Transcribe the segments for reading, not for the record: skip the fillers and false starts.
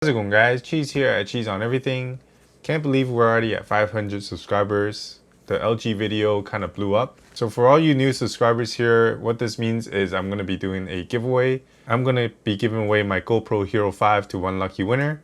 How's it going, guys? Cheese here at Cheese on Everything. Can't believe we're already at 500 subscribers. The LG video kind of blew up. So for all you new subscribers here, what this means is I'm going to be doing a giveaway. I'm going to be giving away my GoPro Hero 5 to one lucky winner.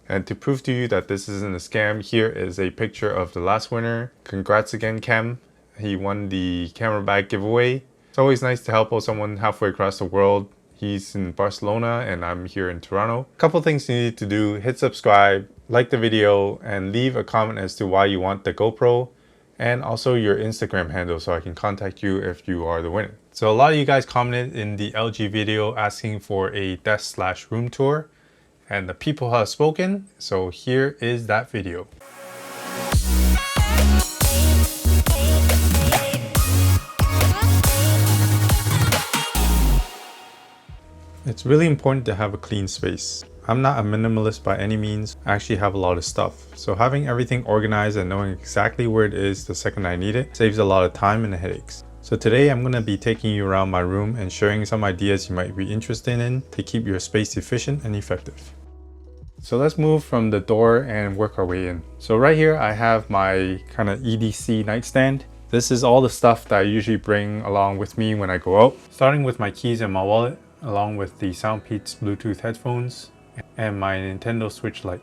And to prove to you that this isn't a scam, here is a picture of the last winner. Congrats again, Cam. He won the camera bag giveaway. It's always nice to help out someone halfway across the world. He's in Barcelona and I'm here in Toronto. A couple things you need to do: hit subscribe, like the video, and leave a comment as to why you want the GoPro, and also your Instagram handle so I can contact you if you are the winner. So a lot of you guys commented in the LG video asking for a desk/room tour, and the people have spoken, so here is that video. It's really important to have a clean space. I'm not a minimalist by any means. I actually have a lot of stuff. So having everything organized and knowing exactly where it is the second I need it saves a lot of time and headaches. So today I'm going to be taking you around my room and sharing some ideas you might be interested in to keep your space efficient and effective. So let's move from the door and work our way in. So right here I have my kind of EDC nightstand. This is all the stuff that I usually bring along with me when I go out. Starting with my keys and my wallet, along with the Soundpeats Bluetooth headphones and my Nintendo Switch Lite.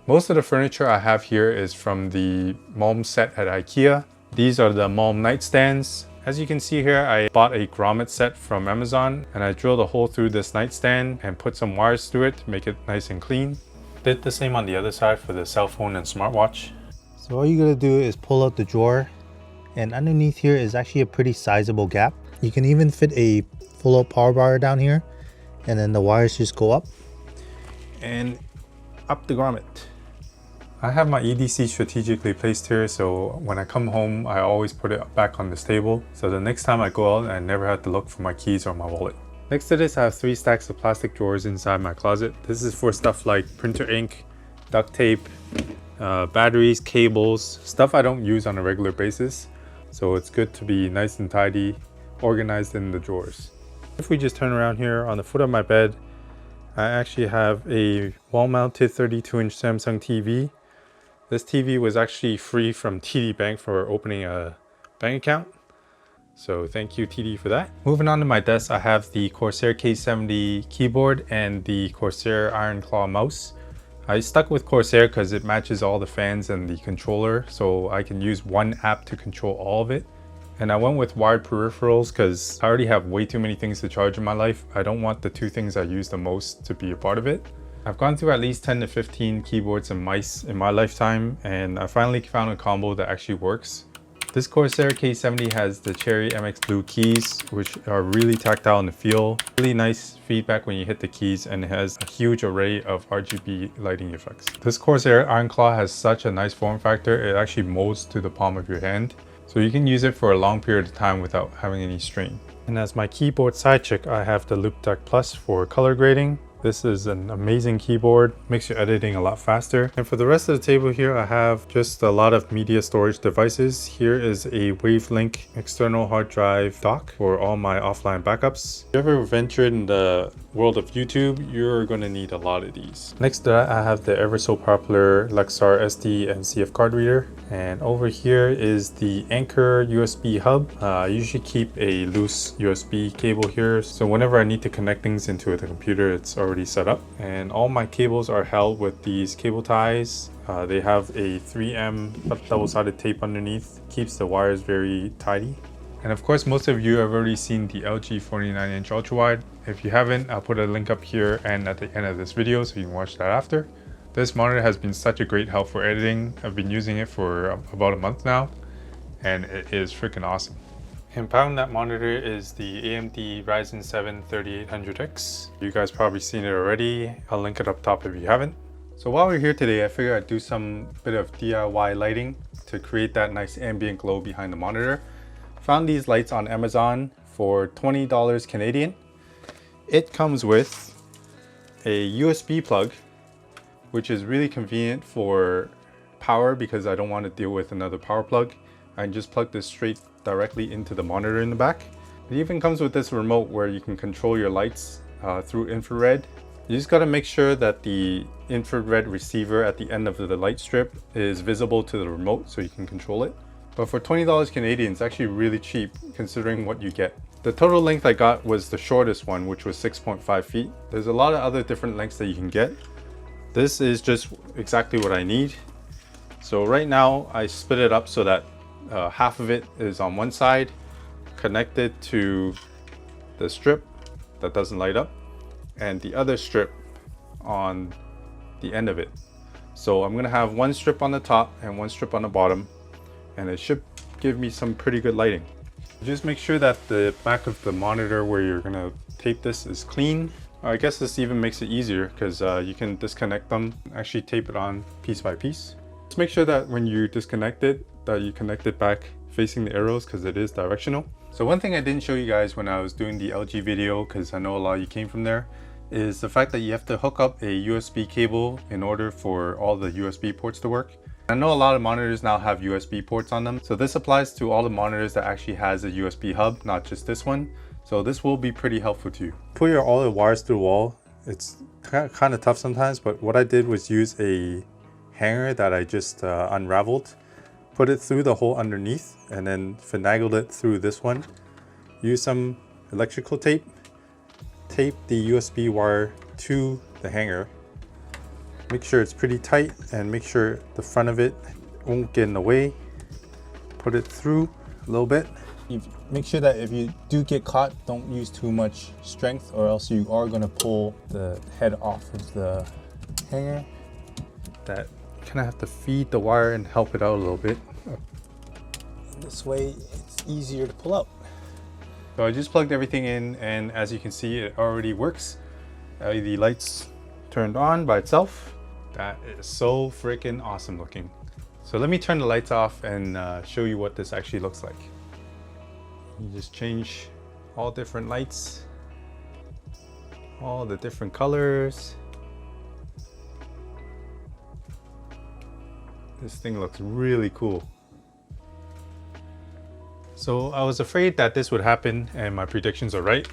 Most of the furniture I have here is from the malm set at IKEA. These are the malm nightstands. As you can see here, I bought a grommet set from Amazon and I drilled a hole through this nightstand and put some wires through it to make it nice and clean. Did the same on the other side for the cell phone and smartwatch. So all you gotta do is pull out the drawer, and underneath here is actually a pretty sizable gap. You can even fit a full-out power bar down here, and then the wires just go up and up the grommet. I have my EDC strategically placed here, so when I come home I always put it back on this table, so the next time I go out I never have to look for my keys or my wallet. Next to this I have 3 stacks of plastic drawers inside my closet. This is for stuff like printer ink, duct tape, batteries, cables, stuff I don't use on a regular basis, so it's good to be nice and tidy, organized in the drawers. If we just turn around here, on the foot of my bed, I actually have a wall-mounted 32-inch Samsung TV. This TV was actually free from TD Bank for opening a bank account. So thank you TD for that. Moving on to my desk, I have the Corsair K70 keyboard and the Corsair Iron Claw mouse. I stuck with Corsair because it matches all the fans and the controller, so I can use one app to control all of it. And I went with wired peripherals because I already have way too many things to charge in my life. I don't want the 2 things I use the most to be a part of it. I've gone through at least 10 to 15 keyboards and mice in my lifetime, and I finally found a combo that actually works. This Corsair K70 has the Cherry MX Blue keys, which are really tactile in the feel. Really nice feedback when you hit the keys, and it has a huge array of RGB lighting effects. This Corsair Iron Claw has such a nice form factor. It actually molds to the palm of your hand, so you can use it for a long period of time without having any strain. And as my keyboard side chick, I have the Loupedeck Plus for color grading. This is an amazing keyboard, makes your editing a lot faster. And for the rest of the table here, I have just a lot of media storage devices. Here is a Wavelink external hard drive dock for all my offline backups. If you ever ventured in the world of YouTube, you're going to need a lot of these. Next to that, I have the ever so popular Lexar SD and CF card reader. And over here is the Anchor USB hub. I usually keep a loose USB cable here, so whenever I need to connect things into the computer, it's already set up. And all my cables are held with these cable ties. They have a 3M double-sided tape underneath, keeps the wires very tidy. And of course, most of you have already seen the LG 49-inch ultrawide. If you haven't, I'll put a link up here and at the end of this video so you can watch that after. This monitor has been such a great help for editing. I've been using it for about a month now, and it is freaking awesome. And powering that monitor is the AMD Ryzen 7 3800X. You guys probably seen it already. I'll link it up top if you haven't. So while we're here today, I figured I'd do some bit of DIY lighting to create that nice ambient glow behind the monitor. Found these lights on Amazon for $20 Canadian. It comes with a USB plug, which is really convenient for power because I don't want to deal with another power plug. I can just plug this straight directly into the monitor in the back. It even comes with this remote where you can control your lights through infrared You just got to make sure that the infrared receiver at the end of the light strip is visible to the remote so you can control it. But for $20 Canadian, it's actually really cheap considering what you get. The total length I got was the shortest one, which was 6.5 feet. There's a lot of other different lengths that you can get. This is just exactly what I need. So right now I split it up so that half of it is on one side, connected to the strip that doesn't light up, and the other strip on the end of it. So I'm gonna have one strip on the top and one strip on the bottom, and it should give me some pretty good lighting. Just make sure that the back of the monitor where you're gonna tape this is clean. I guess this even makes it easier because you can disconnect them, actually tape it on piece by piece. Just make sure that when you disconnect it, that you connect it back facing the arrows because it is directional. So one thing I didn't show you guys when I was doing the LG video, because I know a lot of you came from there, is the fact that you have to hook up a USB cable in order for all the USB ports to work. I know a lot of monitors now have USB ports on them, so this applies to all the monitors that actually has a USB hub, not just this one. So this will be pretty helpful to you. Put all the wires through the wall. It's kind of tough sometimes, but what I did was use a hanger that I just unraveled, put it through the hole underneath, and then finagled it through this one. Use some electrical tape. Tape the USB wire to the hanger. Make sure it's pretty tight and make sure the front of it won't get in the way. Put it through a little bit. Make sure that if you do get caught, don't use too much strength or else you are going to pull the head off of the hanger. That you kind of have to feed the wire and help it out a little bit. This way it's easier to pull out. So I just plugged everything in, and as you can see, it already works. LED lights turned on by itself. That is so freaking awesome looking. So let me turn the lights off and show you what this actually looks like. You just change all different lights, all the different colors. This thing looks really cool. So I was afraid that this would happen, and my predictions are right.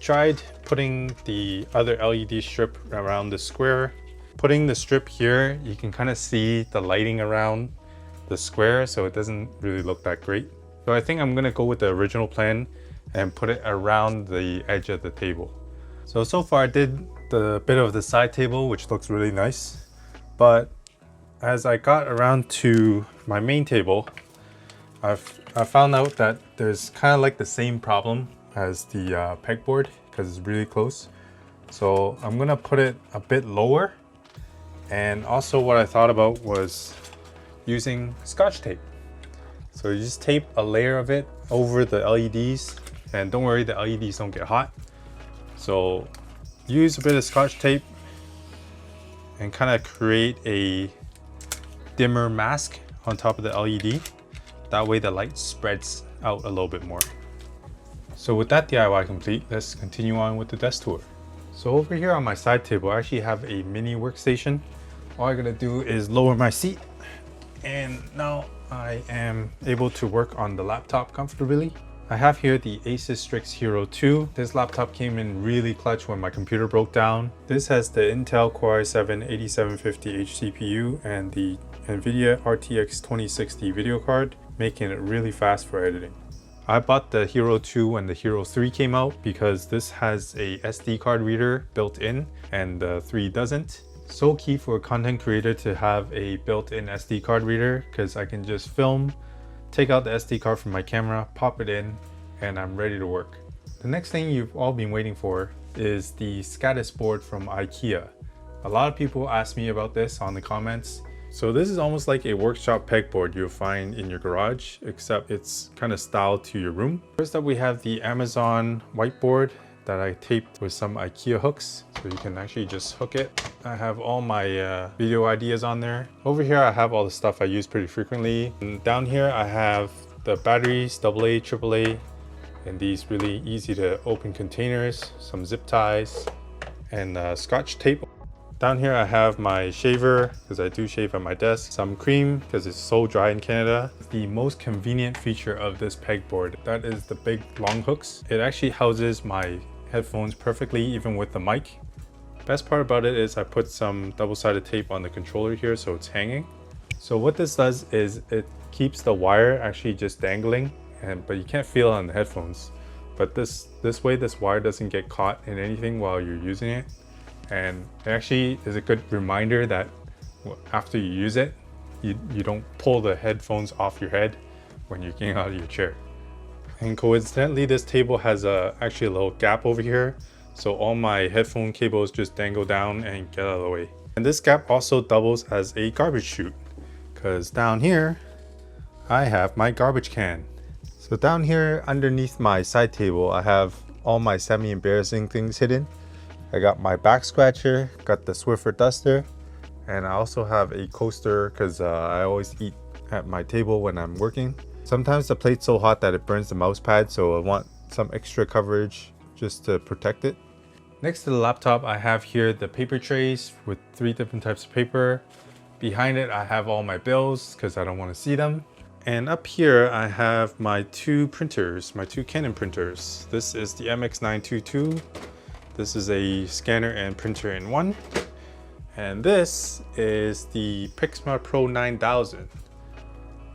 Tried putting the other LED strip around the square. Putting the strip here, you can kind of see the lighting around the square, so it doesn't really look that great. So I think I'm gonna go with the original plan and put it around the edge of the table. So far I did the bit of the side table, which looks really nice. But as I got around to my main table, I found out that there's kind of like the same problem as the pegboard because it's really close. So I'm gonna put it a bit lower. And also what I thought about was using Scotch tape. So you just tape a layer of it over the LEDs, and don't worry, the LEDs don't get hot. So use a bit of Scotch tape and kind of create a dimmer mask on top of the LED. That way the light spreads out a little bit more. So with that DIY complete, let's continue on with the desk tour. So over here on my side table, I actually have a mini workstation. All I'm gonna do is lower my seat, and now I am able to work on the laptop comfortably. I have here the Asus Strix Hero 2. This laptop came in really clutch when my computer broke down. This has the Intel Core i7-8750H CPU and the NVIDIA RTX 2060 video card, making it really fast for editing. I bought the Hero 2 when the Hero 3 came out because this has a SD card reader built in and the 3 doesn't. So key for a content creator to have a built-in SD card reader because I can just film, take out the SD card from my camera, pop it in, and I'm ready to work. The next thing you've all been waiting for is the SCADIS board from IKEA. A lot of people ask me about this on the comments. So this is almost like a workshop pegboard you'll find in your garage, except it's kind of styled to your room. First up, we have the Amazon whiteboard that I taped with some IKEA hooks, so you can actually just hook it. I have all my video ideas on there. Over here, I have all the stuff I use pretty frequently. And down here, I have the batteries, AA, AAA, and these really easy to open containers, some zip ties, and Scotch tape. Down here I have my shaver, because I do shave at my desk, some cream, because it's so dry in Canada. The most convenient feature of this pegboard, that is the big long hooks. It actually houses my headphones perfectly, even with the mic. Best part about it is I put some double-sided tape on the controller here so it's hanging. So what this does is it keeps the wire actually just dangling, but you can't feel it on the headphones. But this way this wire doesn't get caught in anything while you're using it. And it actually is a good reminder that after you use it, you don't pull the headphones off your head when you're getting out of your chair. And coincidentally, this table has actually a little gap over here. So all my headphone cables just dangle down and get out of the way. And this gap also doubles as a garbage chute, because down here, I have my garbage can. So down here underneath my side table, I have all my semi-embarrassing things hidden. I got my back scratcher, got the Swiffer duster, and I also have a coaster because I always eat at my table when I'm working. Sometimes the plate's so hot that it burns the mouse pad, so I want some extra coverage just to protect it. Next to the laptop, I have here the paper trays with 3 different types of paper. Behind it, I have all my bills because I don't want to see them. And up here, I have my 2 printers, my 2 Canon printers. This is the MX922. This is a scanner and printer in one. And this is the Pixma Pro 9000.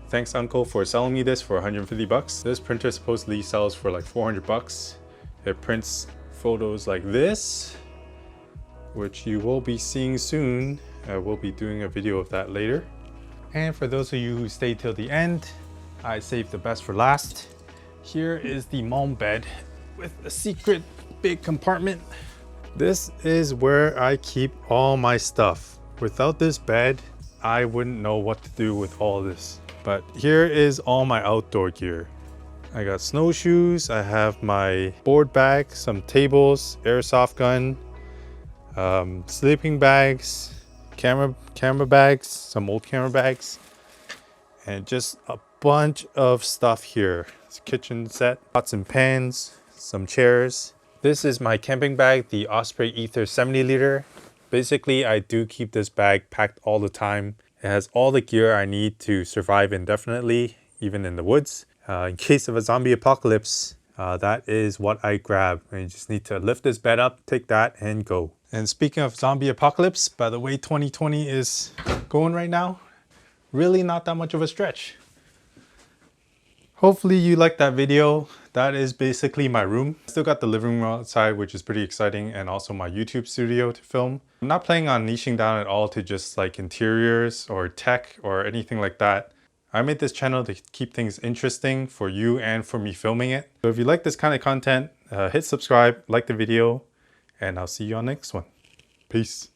Thanks Uncle for selling me this for 150 bucks. This printer supposedly sells for like 400 bucks. It prints photos like this, which you will be seeing soon. I will be doing a video of that later. And for those of you who stayed till the end, I saved the best for last. Here is the malm bed with a secret big compartment. This is where I keep all my stuff. Without this bed, I wouldn't know what to do with all this. But here is all my outdoor gear. I got snowshoes, I have my board bag, some tables, airsoft gun, sleeping bags, camera bags, some old camera bags, and just a bunch of stuff here. It's a kitchen set, pots and pans, some chairs. This is my camping bag, the Osprey Ether 70 liter. Basically, I do keep this bag packed all the time. It has all the gear I need to survive indefinitely, even in the woods. In case of a zombie apocalypse, that is what I grab. And you just need to lift this bed up, take that, and go. And speaking of zombie apocalypse, by the way 2020 is going right now, really not that much of a stretch. Hopefully you liked that video. That is basically my room. Still got the living room outside, which is pretty exciting, and also my YouTube studio to film. I'm not planning on niching down at all to just like interiors or tech or anything like that. I made this channel to keep things interesting for you and for me filming it. So if you like this kind of content, hit subscribe, like the video, and I'll see you on the next one. Peace.